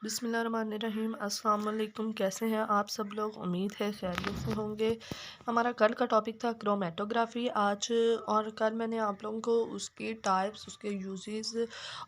बिस्मिल्लाहिर्रहमानिर्रहीम। अस्सलाम वालेकुम। कैसे हैं आप सब लोग? उम्मीद है खैरियत से होंगे। हमारा कल का टॉपिक था क्रोमेटोग्राफी। आज और कल मैंने आप लोगों को उसकी टाइप्स, उसके यूजेस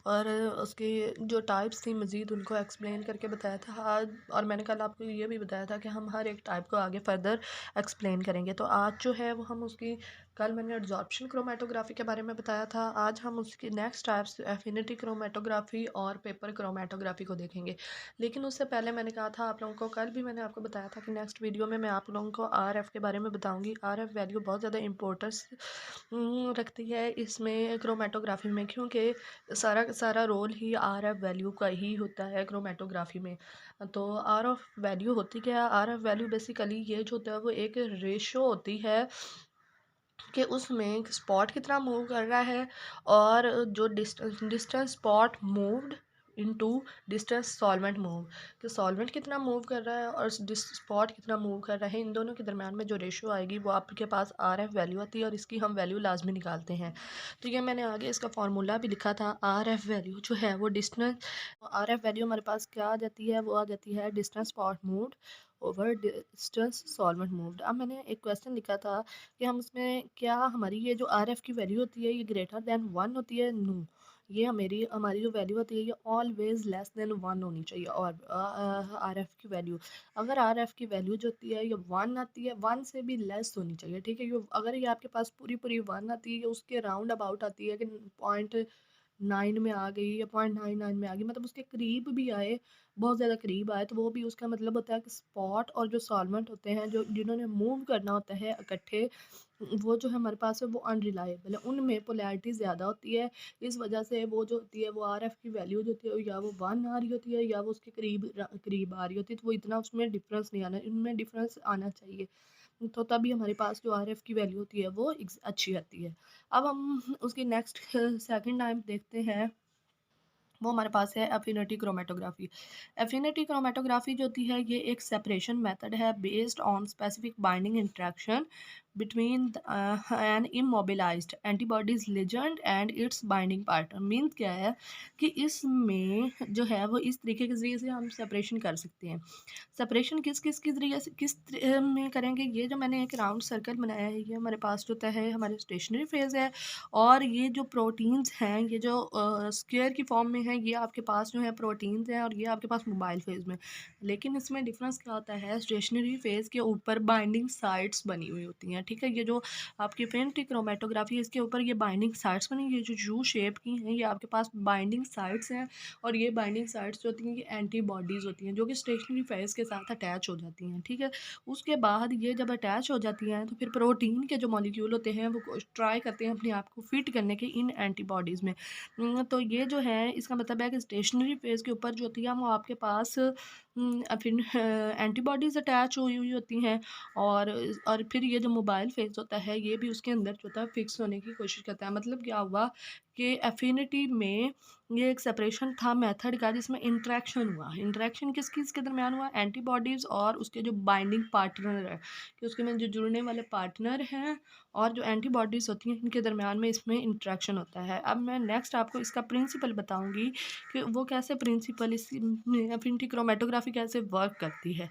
और उसकी जो टाइप्स थी मज़ीद उनको एक्सप्लेन करके बताया था आज। और मैंने कल आपको ये भी बताया था कि हम हर एक टाइप को आगे फर्दर एक्सप्लेन करेंगे। तो आज जो है वो हम उसकी, कल मैंने एब्जॉर्प्शन क्रोमेटोग्राफी के बारे में बताया था, आज हम उसकी नेक्स्ट टाइप्स एफिनिटी क्रोमेटोग्राफी और पेपर क्रोमेटोग्राफी को देखेंगे। लेकिन उससे पहले मैंने कहा था आप लोगों को, कल भी मैंने आपको बताया था कि नेक्स्ट वीडियो में मैं आप लोगों को आरएफ के बारे में बताऊंगी। आरएफ वैल्यू बहुत ज़्यादा इंपॉर्टेंस रखती है इसमें क्रोमेटोग्राफी में, क्योंकि सारा सारा रोल ही आरएफ वैल्यू का ही होता है क्रोमेटोग्राफी में। तो आरएफ वैल्यू होती क्या है? आरएफ वैल्यू बेसिकली ये जो होता है वो एक रेशो होती है कि उसमें स्पॉट कितना मूव कर रहा है और जो distance spot moved into distance solvent move, कि सॉल्वेंट कितना मूव कर रहा है और स्पॉट कितना मूव कर रहा है, इन दोनों के दरम्यान में जो रेशो आएगी वो आपके पास आरएफ वैल्यू आती है और इसकी हम वैल्यू लाजमी निकालते हैं। तो ये मैंने आगे इसका फार्मूला भी लिखा था। आरएफ वैल्यू जो है वो डिस्टेंस, आरएफ वैल्यू हमारे पास क्या आ जाती है? वो आ जाती है distance spot moved over distance solvent moved. अब मैंने एक क्वेश्चन लिखा था कि हम उसमें क्या, हमारी ये जो आर एफ की वैल्यू होती है ये ग्रेटर देन वन होती है? नो, ये हमारी जो वैल्यू होती है ये ऑलवेज लेस देन वन होनी चाहिए। और आर एफ की वैल्यू, अगर आर एफ की वैल्यू जो होती है ये वन आती है, वन से भी लेस होनी चाहिए, ठीक है। ये अगर ये आपके पास पूरी पूरी वन आती है, उसके राउंड अबाउट आती है कि पॉइंट नाइन में आ गई या पॉइंट नाइन नाइन में आ गई, मतलब उसके करीब भी आए, बहुत ज़्यादा करीब आए, तो वो भी उसका मतलब होता है कि स्पॉट और जो सॉल्वेंट होते हैं, जो जिन्होंने मूव करना होता है इकट्ठे, वो जो है हमारे पास है वो अनरिलायबल है, उनमें पोलैरिटी ज़्यादा होती है। इस वजह से वो जो होती है वो आर एफ की वैल्यू जो होती है या वो वन आ रही होती है या वो उसके करीब करीब आ रही होती है, तो वो इतना उसमें डिफरेंस नहीं आना, इनमें डिफरेंस आना चाहिए, तो तभी हमारे पास जो आर एफ की वैल्यू होती है वो अच्छी आती है। अब हम उसकी नेक्स्ट सेकंड टाइम देखते हैं, वो हमारे पास है एफिनिटी क्रोमेटोग्राफी। एफिनिटी क्रोमेटोग्राफी जो होती है ये एक सेपरेशन मेथड है based on specific binding interaction between an immobilized antibodies ligand and its binding partner. Means क्या है कि इसमें जो है वो इस तरीके के जरिए से हम सेपरेशन कर सकते हैं। सेपरेशन किस किस के जरिए से में करेंगे? ये जो मैंने एक राउंड सर्कल बनाया है ये हमारे पास जो है हमारे स्टेशनरी फेज है, और ये जो प्रोटीन्स हैं ये जो स्क्वायर की फॉर्म में है, ये आपके पास जो है प्रोटीन्स हैं और ये आपके पास मोबाइल फेज में। लेकिन इसमें डिफरेंस क्या होता है? स्टेशनरी फेज के ऊपर बाइंडिंग साइट्स बनी हुई होती हैं, ठीक है। ये जो आपकी एफिनिटी क्रोमेटोग्राफी है इसके ऊपर ये बाइंडिंग साइट्स बनी, ये जो यू शेप की हैं ये आपके पास बाइंडिंग साइट्स हैं, और ये बाइंडिंग साइट्स जो होती हैं ये एंटीबॉडीज़ होती हैं जो कि स्टेशनरी फेज के साथ अटैच हो जाती हैं, ठीक है। उसके बाद ये जब अटैच हो जाती हैं तो फिर प्रोटीन के जो मॉलिक्यूल होते हैं वो ट्राई करते हैं अपने आप को फिट करने के इन एंटीबॉडीज़ में। तो ये जो है इसका मतलब है कि स्टेशनरी फेज के ऊपर जो होती है वो आपके पास फिर एंटीबॉडीज़ अटैच हुई हुई होती हैं, और फिर ये जो मोबाइल फेज होता है ये भी उसके अंदर जो होता है फिक्स होने की कोशिश करता है। मतलब क्या हुआ कि एफिनिटी में ये एक सेपरेशन था मेथड का जिसमें इंटरेक्शन हुआ। इंटरेक्शन किस किस के दरमियान हुआ? एंटीबॉडीज़ और उसके जो बाइंडिंग पार्टनर है, कि उसके में जो जुड़ने वाले पार्टनर हैं और जो एंटीबॉडीज़ होती हैं इनके दरमियान में इसमें इंटरेक्शन होता है। अब मैं नेक्स्ट आपको इसका प्रिंसिपल बताऊंगी कि वो कैसे प्रिंसिपल इस एफिनिटी क्रोमेटोग्राफी कैसे वर्क करती है।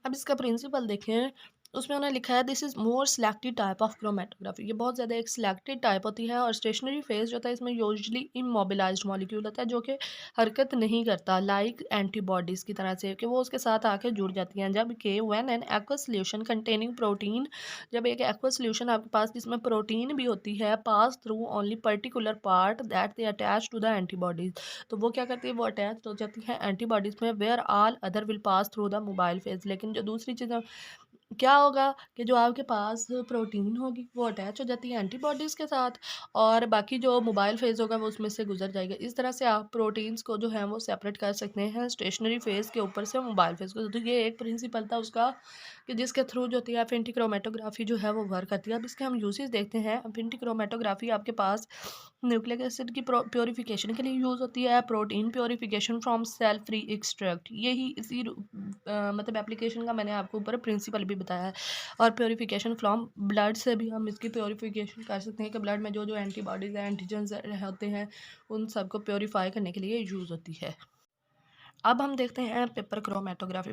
अब इसका प्रिंसिपल देखें, उसमें उन्होंने लिखा है this is more selected type of chromatography. ये बहुत ज़्यादा एक सिलेक्टेड टाइप होती है, और स्टेशनरी फेज जो होता है इसमें यूजुअली इमोबिलाइज्ड मॉलिक्यूल होता है जो कि हरकत नहीं करता, लाइक एंटीबॉडीज़ की तरह से, कि वो उसके साथ आके जुड़ जाती हैं। जबकि when an aqua solution containing protein, जब एक एक्वा सोल्यूशन आपके पास जिसमें प्रोटीन भी होती है, pass through only particular part that they attach to the antibodies, तो वो क्या करती है? वो अटैच हो जाती है एंटीबॉडीज़ में, where all other will pass through the mobile phase. लेकिन जो दूसरी चीज़ें, क्या होगा कि जो आपके पास प्रोटीन होगी वो अटैच हो जाती है एंटीबॉडीज़ के साथ, और बाकी जो मोबाइल फेज़ होगा वो उसमें से गुजर जाएगा। इस तरह से आप प्रोटीन्स को जो है वो सेपरेट कर सकते हैं स्टेशनरी फेज़ के ऊपर से मोबाइल फेज़ को। तो ये एक प्रिंसिपल था उसका कि जिसके थ्रू जो होती है एफिनिटी क्रोमेटोग्राफी जो है वो वर्क करती है। अब इसके हम यूजेस देखते हैं। एफिनिटी क्रोमेटोग्राफी आपके पास न्यूक्लिक एसिड की प्योरीफिकेशन के लिए यूज़ होती है, protein purification from cell free extract, यही इसी मतलब एप्लीकेशन का मैंने आपको ऊपर प्रिंसिपल भी बताया है। और प्योरीफिकेशन फ्रॉम ब्लड से भी हम इसकी प्योरीफिकेशन कर सकते हैं कि ब्लड में जो जो एंटीबॉडीज़ एंटीजन्स होते हैं उन सबको प्योरीफाई करने के लिए यूज़ होती है। अब हम देखते हैं पेपर क्रोमेटोग्राफी।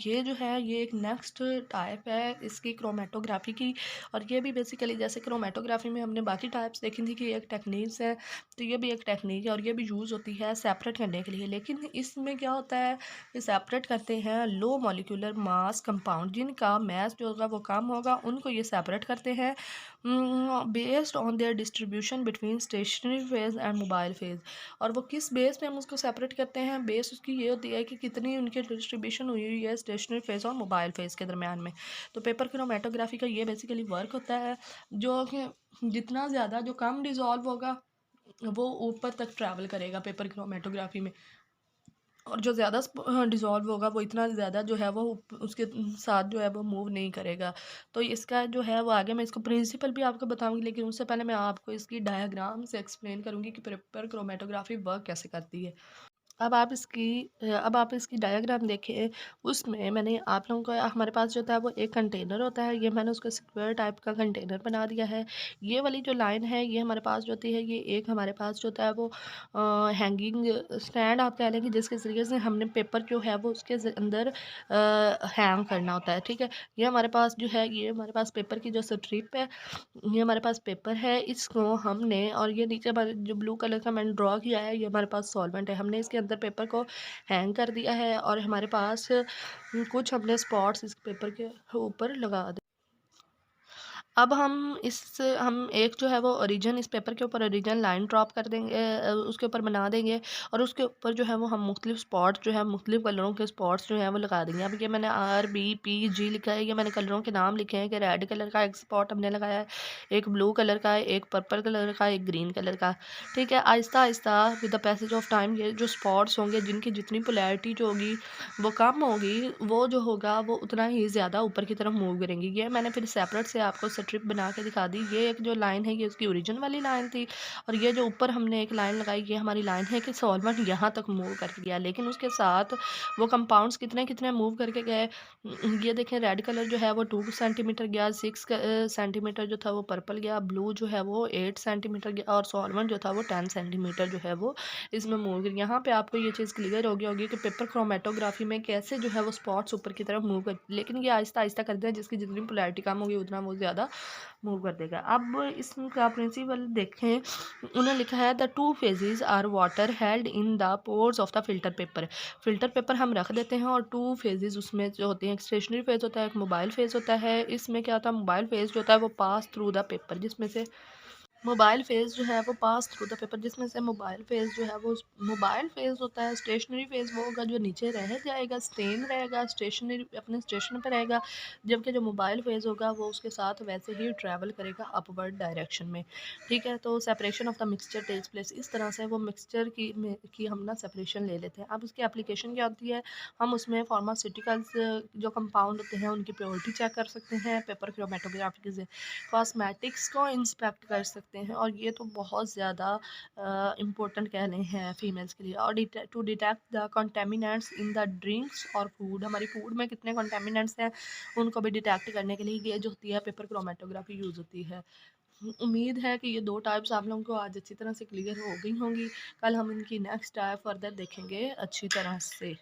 ये जो है ये एक नेक्स्ट टाइप है इसकी क्रोमेटोग्राफी की। और ये भी बेसिकली जैसे क्रोमेटोग्राफी में हमने बाकी टाइप्स देखी थी कि एक टेक्निक्स है, तो ये भी एक टेक्निक है और ये भी यूज़ होती है सेपरेट करने के लिए। लेकिन इसमें क्या होता है कि सेपरेट करते हैं लो मॉलिक्यूलर मास कंपाउंड, जिनका मास जो होगा वो कम होगा, उनको ये सेपरेट करते हैं based on their distribution between stationary phase and mobile phase. और वो किस बेस पे हम उसको सेपरेट करते हैं, बेस उसकी ये होती है कि कितनी उनकी डिस्ट्रीब्यूशन हुई हुई है स्टेशनरी फेज और मोबाइल फेज के दरमियान में। तो पेपर क्रोमेटोग्राफी का ये बेसिकली वर्क होता है, जो कि जितना ज़्यादा जो कम डिज़ोल्व होगा वो ऊपर तक ट्रैवल करेगा पेपर क्रोमेटोग्राफी में, और जो ज़्यादा डिज़ोल्व होगा वो इतना ज़्यादा जो है वो उसके साथ जो है वो मूव नहीं करेगा। तो इसका जो है वो आगे मैं इसको प्रिंसिपल भी आपको बताऊंगी, लेकिन उससे पहले मैं आपको इसकी डायग्राम से एक्सप्लेन करूंगी कि पेपर क्रोमेटोग्राफी वर्क कैसे करती है। अब आप इसकी डायग्राम देखें। उसमें मैंने आप लोगों को हमारे पास जो था वो एक कंटेनर होता है, ये मैंने उसको स्क्वायर टाइप का कंटेनर बना दिया है। ये वाली जो लाइन है ये हमारे पास जो होती है, ये एक हमारे पास जो होता है वो हैंगिंग स्टैंड आप कह लेंगे, जिसके ज़रिए से हमने पेपर जो है वो उसके अंदर हैंग करना होता है। ठीक है, ये हमारे पास जो है ये हमारे पास पेपर की जो स्ट्रिप है, ये हमारे पास पेपर है, इसको हमने और ये नीचे हमारे जो ब्लू कलर का मैंने ड्रॉ किया है ये हमारे पास सॉल्वेंट है, हमने इसके अंदर पेपर को हैंग कर दिया है और हमारे पास कुछ हमने स्पॉट्स इस पेपर के ऊपर लगा दे। अब हम एक जो है वो ओरिजिन इस पेपर के ऊपर ओरिजिन लाइन ड्रॉप कर देंगे, उसके ऊपर बना देंगे और उसके ऊपर जो है वो हम मुख्तलिफ स्पॉट्स जो है मुख्तलिफ कलरों के स्पॉट्स जो है वो लगा देंगे। अब ये मैंने RBPG लिखा है, ये मैंने कलरों के नाम लिखे हैं कि रेड कलर का एक स्पॉट हमने लगाया है, एक ब्लू कलर का, एक पर्पल कलर का, एक ग्रीन कलर का। ठीक है, Aahista Aahista with the passage of time ये जो स्पॉट्स होंगे जिनकी जितनी पोलैरिटी जो होगी वो कम होगी, वो जो होगा वो उतना ही ज़्यादा ऊपर की तरफ मूव करेंगी। ये मैंने फिर सेपरेट से आपको स्ट्रिप बना के दिखा दी। ये एक जो लाइन है ये उसकी ओरिजिन वाली लाइन थी, और ये जो ऊपर हमने एक लाइन लगाई ये हमारी लाइन है कि सॉल्वेंट यहाँ तक मूव करके गया। लेकिन उसके साथ वो कंपाउंड्स कितने कितने मूव करके गए, ये देखें रेड कलर जो है वो 2 सेंटीमीटर गया, 6 सेंटीमीटर जो था वो पर्पल गया, ब्लू जो है वो 8 सेंटीमीटर गया, और सॉल्वेंट जो था वो 10 सेंटीमीटर जो है वो इसमें मूव कर। यहाँ पे आपको ये चीज़ क्लियर हो गई होगी कि पेपर क्रोमेटोग्राफी में कैसे जो है वो स्पॉट्स ऊपर की तरफ मूव कर, लेकिन ये आहिस्ता आहिस्ता करते हैं, जिसकी जितनी पोलैरिटी कम होगी उतना वो ज़्यादा मूव कर देगा। अब इसका प्रिंसिपल देखें, उन्होंने लिखा है the two phases are water held in the pores of the filter paper. Filter paper हम रख देते हैं और टू फेजेस उसमें जो होते हैं, एक स्टेशनरी फेज होता है, एक मोबाइल फेज होता है। इसमें क्या होता है, मोबाइल फेज जो होता है वो पास थ्रू द पेपर, जिसमें से मोबाइल फेज़ जो है वो पास थ्रू द पेपर, जिसमें से मोबाइल फेज़ जो है वो मोबाइल फेज़ होता है। स्टेशनरी फेज़ वो होगा जो नीचे रह जाएगा, स्टेन रहेगा, स्टेशनरी अपने स्टेशन पर रहेगा, जबकि जो मोबाइल फेज़ होगा वो उसके साथ वैसे ही ट्रैवल करेगा अपवर्ड डायरेक्शन में। ठीक है, तो separation of the mixture takes place, इस तरह से वो मिक्सचर की हम ना सेपरेशन ले लेते हैं। अब उसकी एप्लीकेशन क्या होती है, हम उसमें फार्मास्यूटिकल्स जो कंपाउंड होते हैं उनकी प्योरिटी चेक कर सकते हैं पेपर क्रोमेटोग्राफी से, कॉस्मेटिक्स को इंस्पेक्ट कर सकते हैं, और ये तो बहुत ज़्यादा इम्पोर्टेंट कह रहे हैं फीमेल्स के लिए। और to detect the contaminants in the drinks और फूड, हमारी फूड में कितने कंटेमिनेंट्स हैं उनको भी डिटेक्ट करने के लिए ये जो होती है पेपर क्रोमेटोग्राफी यूज़ होती है। उम्मीद है कि ये दो टाइप्स आप लोगों को आज अच्छी तरह से क्लियर हो गई होंगी। कल हम इनकी नेक्स्ट टाइप फर्दर देखेंगे अच्छी तरह से।